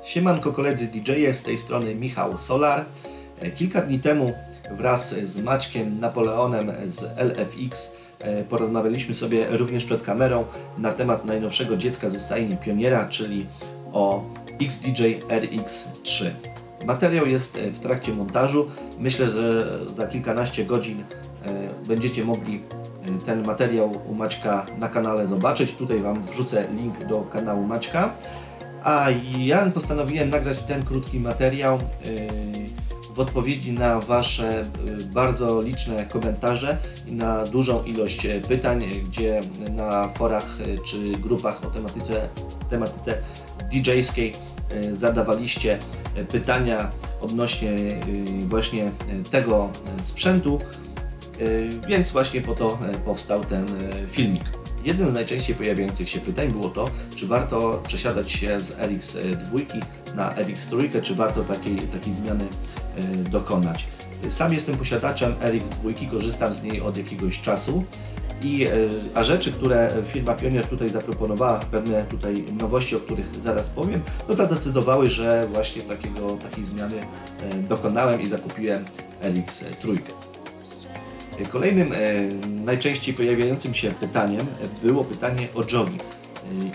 Siemanko koledzy DJ-e, z tej strony Michał Solar. Kilka dni temu wraz z Maćkiem Napoleonem z LFX porozmawialiśmy sobie również przed kamerą na temat najnowszego dziecka ze stajni Pioniera, czyli o XDJ RX3. Materiał jest w trakcie montażu. Myślę, że za kilkanaście godzin będziecie mogli ten materiał u Maćka na kanale zobaczyć. Tutaj Wam wrzucę link do kanału Maćka. A ja postanowiłem nagrać ten krótki materiał w odpowiedzi na Wasze bardzo liczne komentarze i na dużą ilość pytań, gdzie na forach czy grupach o tematyce DJ-skiej zadawaliście pytania odnośnie właśnie tego sprzętu, więc właśnie po to powstał ten filmik. Jednym z najczęściej pojawiających się pytań było to, czy warto przesiadać się z RX2 na RX3, czy warto takiej zmiany dokonać. Sam jestem posiadaczem RX2, korzystam z niej od jakiegoś czasu, a rzeczy, które firma Pionier tutaj zaproponowała, pewne tutaj nowości, o których zaraz powiem, no zadecydowały, że właśnie takiej zmiany dokonałem i zakupiłem RX3. Kolejnym najczęściej pojawiającym się pytaniem było pytanie o jogi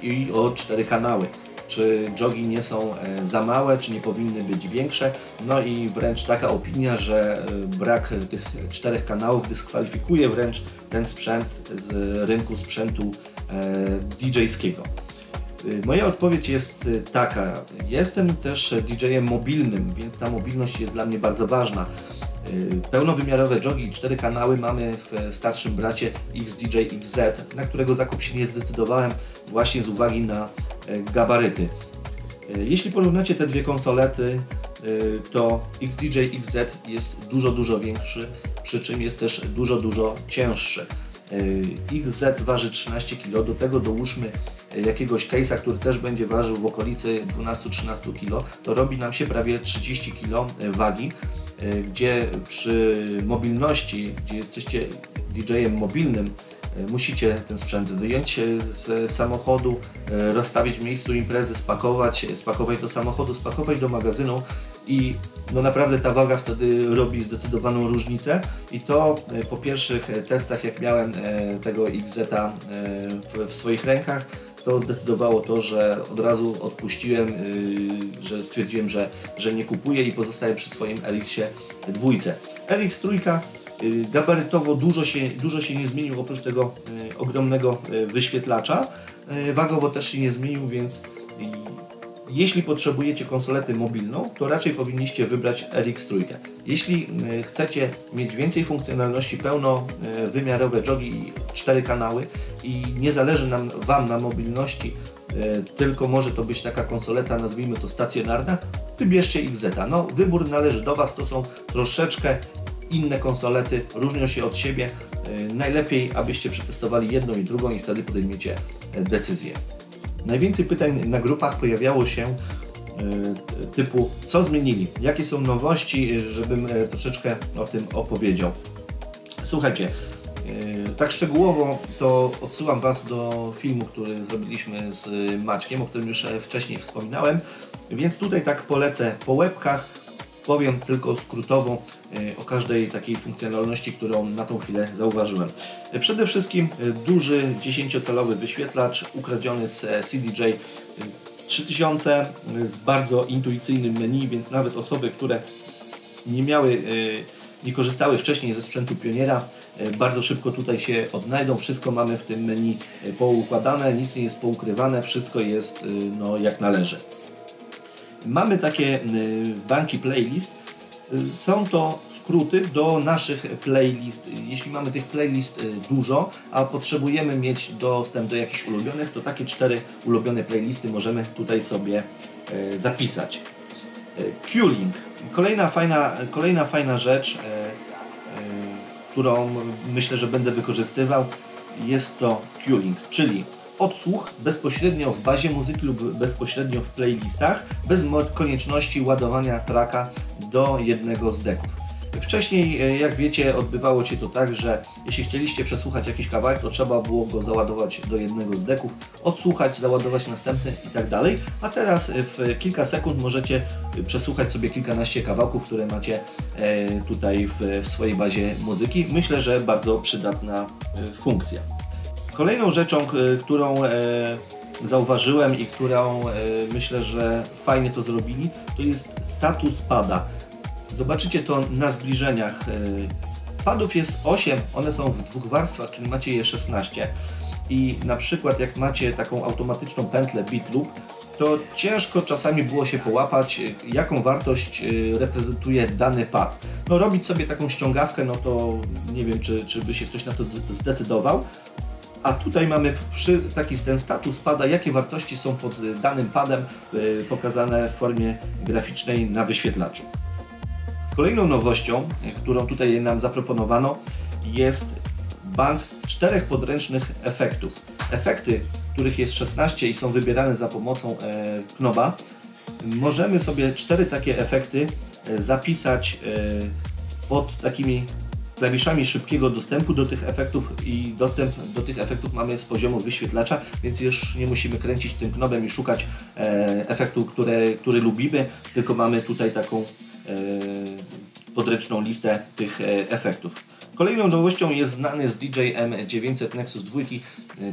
i o 4 kanały. Czy jogi nie są za małe, czy nie powinny być większe? No i wręcz taka opinia, że brak tych 4 kanałów dyskwalifikuje wręcz ten sprzęt z rynku sprzętu DJ-skiego. Moja odpowiedź jest taka. Jestem też DJ-em mobilnym, więc ta mobilność jest dla mnie bardzo ważna. Pełnowymiarowe jogi i 4 kanały mamy w starszym bracie XDJ XZ, na którego zakup się nie zdecydowałem właśnie z uwagi na gabaryty. Jeśli porównacie te dwie konsolety, to XDJ XZ jest dużo większy, przy czym jest też dużo cięższy. XZ waży 13 kg, do tego dołóżmy jakiegoś case'a, który też będzie ważył w okolicy 12-13 kg, to robi nam się prawie 30 kg wagi, gdzie przy mobilności, gdzie jesteście DJ-em mobilnym, musicie ten sprzęt wyjąć z samochodu, rozstawić w miejscu imprezy, spakować do samochodu, spakować do magazynu i no naprawdę ta waga wtedy robi zdecydowaną różnicę i to po pierwszych testach, jak miałem tego XZ-a w swoich rękach, to zdecydowało to, że od razu odpuściłem, że stwierdziłem, że nie kupuję i pozostałem przy swoim RX-ie 2. RX3 gabarytowo dużo się nie zmienił, oprócz tego ogromnego wyświetlacza. Wagowo też się nie zmienił, więc jeśli potrzebujecie konsoletę mobilną, to raczej powinniście wybrać RX3. Jeśli chcecie mieć więcej funkcjonalności, pełnowymiarowe jogi i 4 kanały i nie zależy Wam na mobilności, tylko może to być taka konsoleta, nazwijmy to stacjonarna, wybierzcie XZ-a. No, wybór należy do Was, to są troszeczkę inne konsolety, różnią się od siebie. Najlepiej, abyście przetestowali jedną i drugą i wtedy podejmiecie decyzję. Najwięcej pytań na grupach pojawiało się typu, co zmienili, jakie są nowości, żebym troszeczkę o tym opowiedział. Słuchajcie, tak szczegółowo to odsyłam Was do filmu, który zrobiliśmy z Maćkiem, o którym już wcześniej wspominałem, więc tutaj tak polecę po łebkach, powiem tylko skrótowo o każdej takiej funkcjonalności, którą na tą chwilę zauważyłem. Przede wszystkim duży 10-calowy wyświetlacz ukradziony z CDJ 3000 z bardzo intuicyjnym menu, więc nawet osoby, które nie korzystały wcześniej ze sprzętu Pioniera, bardzo szybko tutaj się odnajdą. Wszystko mamy w tym menu poukładane, nic nie jest poukrywane, wszystko jest no, jak należy. Mamy takie banki playlist. Są to skróty do naszych playlist. Jeśli mamy tych playlist dużo, a potrzebujemy mieć dostęp do jakichś ulubionych, to takie 4 ulubione playlisty możemy tutaj sobie zapisać. Q-Link. Kolejna fajna rzecz, którą myślę, że będę wykorzystywał, jest to Q-Link, czyli odsłuch bezpośrednio w bazie muzyki lub bezpośrednio w playlistach, bez konieczności ładowania tracka do jednego z decków. Wcześniej, jak wiecie, odbywało się to tak, że jeśli chcieliście przesłuchać jakiś kawałek, to trzeba było go załadować do jednego z deków, odsłuchać, załadować następny i tak dalej. A teraz w kilka sekund możecie przesłuchać sobie kilkanaście kawałków, które macie tutaj w swojej bazie muzyki. Myślę, że bardzo przydatna funkcja. Kolejną rzeczą, którą zauważyłem i którą myślę, że fajnie to zrobili, to jest status pada. Zobaczycie to na zbliżeniach. Padów jest 8, one są w dwóch warstwach, czyli macie je 16. I na przykład jak macie taką automatyczną pętlę Beat Loop, to ciężko czasami było się połapać, jaką wartość reprezentuje dany pad. No robić sobie taką ściągawkę, no to nie wiem, czy by się ktoś na to zdecydował. A tutaj mamy ten status pada, jakie wartości są pod danym padem pokazane w formie graficznej na wyświetlaczu. Kolejną nowością, którą tutaj nam zaproponowano, jest bank 4 podręcznych efektów. Efekty, których jest 16 i są wybierane za pomocą knoba. Możemy sobie 4 takie efekty zapisać pod takimi klawiszami szybkiego dostępu do tych efektów i dostęp do tych efektów mamy z poziomu wyświetlacza, więc już nie musimy kręcić tym knobem i szukać efektu, który lubimy, tylko mamy tutaj taką podręczną listę tych efektów. Kolejną nowością jest znany z DJI M900 Nexus 2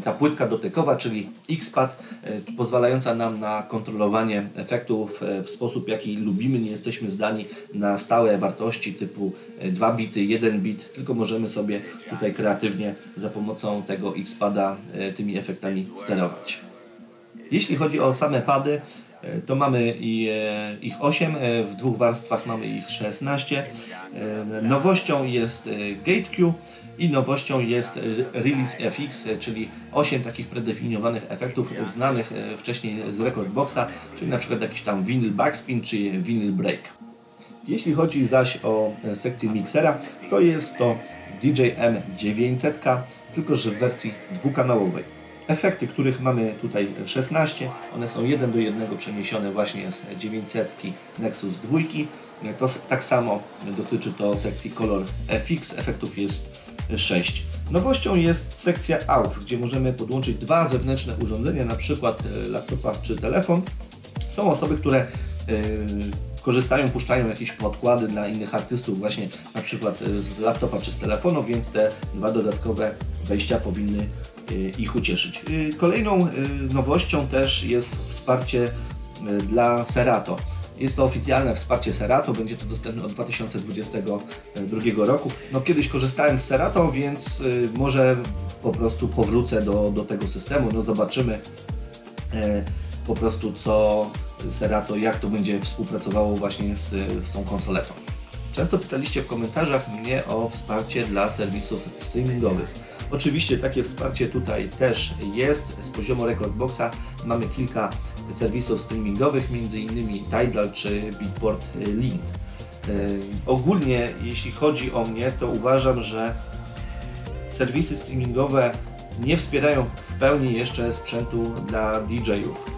ta płytka dotykowa, czyli X-Pad, pozwalająca nam na kontrolowanie efektów w sposób, jaki lubimy. Nie jesteśmy zdani na stałe wartości typu 2 bity, 1 bit, tylko możemy sobie tutaj kreatywnie za pomocą tego X-Pada tymi efektami sterować. Jeśli chodzi o same pady, to mamy ich 8, w dwóch warstwach mamy ich 16. Nowością jest GateQ i nowością jest Release FX, czyli 8 takich predefiniowanych efektów znanych wcześniej z Rekordboxa, czyli na przykład jakiś tam vinyl backspin czy vinyl break. Jeśli chodzi zaś o sekcję miksera, to jest to DJI M900, tylko że w wersji dwukanałowej. Efekty, których mamy tutaj 16, one są 1 do 1 przeniesione właśnie z 900 Nexus 2. To tak samo dotyczy to sekcji Color FX, efektów jest 6. Nowością jest sekcja AUX, gdzie możemy podłączyć dwa zewnętrzne urządzenia, na przykład laptopa czy telefon. Są osoby, które korzystają, puszczają jakieś podkłady dla innych artystów właśnie na przykład z laptopa czy z telefonu, więc te dwa dodatkowe wejścia powinny ich ucieszyć. Kolejną nowością też jest wsparcie dla Serato. Jest to oficjalne wsparcie Serato, będzie to dostępne od 2022 roku. No, kiedyś korzystałem z Serato, więc może po prostu powrócę do tego systemu. No, zobaczymy po prostu co Serato, jak to będzie współpracowało właśnie z tą konsoletą. Często pytaliście w komentarzach mnie o wsparcie dla serwisów streamingowych. Oczywiście takie wsparcie tutaj też jest. Z poziomu Rekordboxa mamy kilka serwisów streamingowych, m.in. Tidal czy Beatport Link. Ogólnie jeśli chodzi o mnie, to uważam, że serwisy streamingowe nie wspierają w pełni jeszcze sprzętu dla DJ-ów.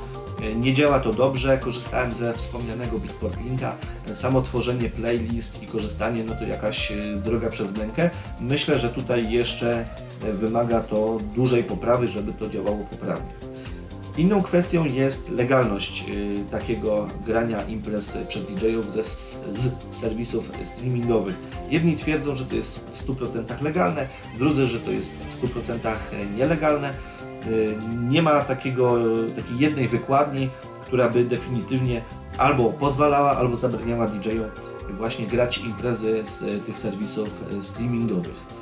Nie działa to dobrze, korzystałem ze wspomnianego Beatport Linka, samo tworzenie playlist i korzystanie, no to jakaś droga przez mękę. Myślę, że tutaj jeszcze wymaga to dużej poprawy, żeby to działało poprawnie. Inną kwestią jest legalność takiego grania imprez przez DJ-ów z serwisów streamingowych. Jedni twierdzą, że to jest w 100% legalne, drudzy, że to jest w 100% nielegalne. Nie ma takiej jednej wykładni, która by definitywnie albo pozwalała, albo zabraniała DJ-om właśnie grać imprezy z tych serwisów streamingowych.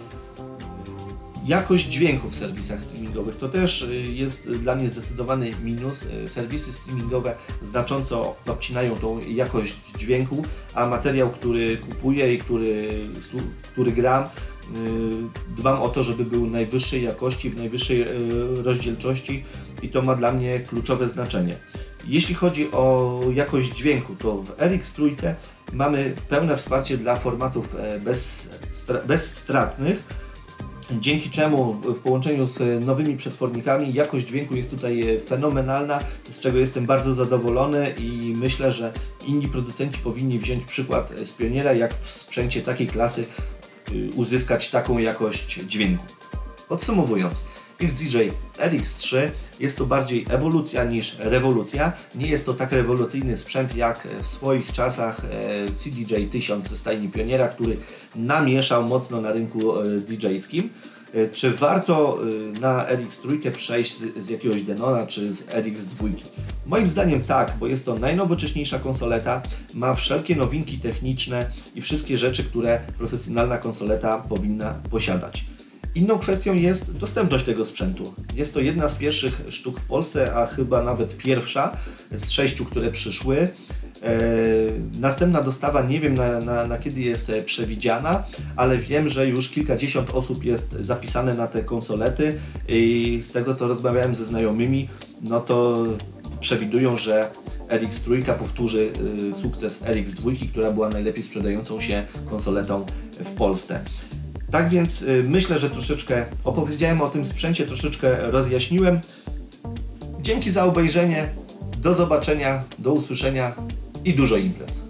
Jakość dźwięku w serwisach streamingowych to też jest dla mnie zdecydowany minus. Serwisy streamingowe znacząco obcinają tą jakość dźwięku, a materiał, który kupuję i który gram, dbam o to, żeby był najwyższej jakości, w najwyższej rozdzielczości i to ma dla mnie kluczowe znaczenie. Jeśli chodzi o jakość dźwięku, to w RX3 mamy pełne wsparcie dla formatów bezstratnych. dzięki czemu w połączeniu z nowymi przetwornikami jakość dźwięku jest tutaj fenomenalna, z czego jestem bardzo zadowolony i myślę, że inni producenci powinni wziąć przykład z Pioniera, jak w sprzęcie takiej klasy uzyskać taką jakość dźwięku. Podsumowując, XDJ RX3 jest to bardziej ewolucja niż rewolucja. Nie jest to tak rewolucyjny sprzęt jak w swoich czasach CDJ-1000 ze stajni Pioniera, który namieszał mocno na rynku DJ-skim. Czy warto na RX3 przejść z jakiegoś Denona czy z RX2? Moim zdaniem tak, bo jest to najnowocześniejsza konsoleta, ma wszelkie nowinki techniczne i wszystkie rzeczy, które profesjonalna konsoleta powinna posiadać. Inną kwestią jest dostępność tego sprzętu. Jest to jedna z pierwszych sztuk w Polsce, a chyba nawet pierwsza z 6, które przyszły. Następna dostawa nie wiem na kiedy jest przewidziana, ale wiem, że już kilkadziesiąt osób jest zapisane na te konsolety i z tego co rozmawiałem ze znajomymi, no to przewidują, że RX3 powtórzy sukces RX2, która była najlepiej sprzedającą się konsoletą w Polsce. Tak więc myślę, że troszeczkę opowiedziałem o tym sprzęcie, troszeczkę rozjaśniłem. Dzięki za obejrzenie, do zobaczenia, do usłyszenia i dużo imprez.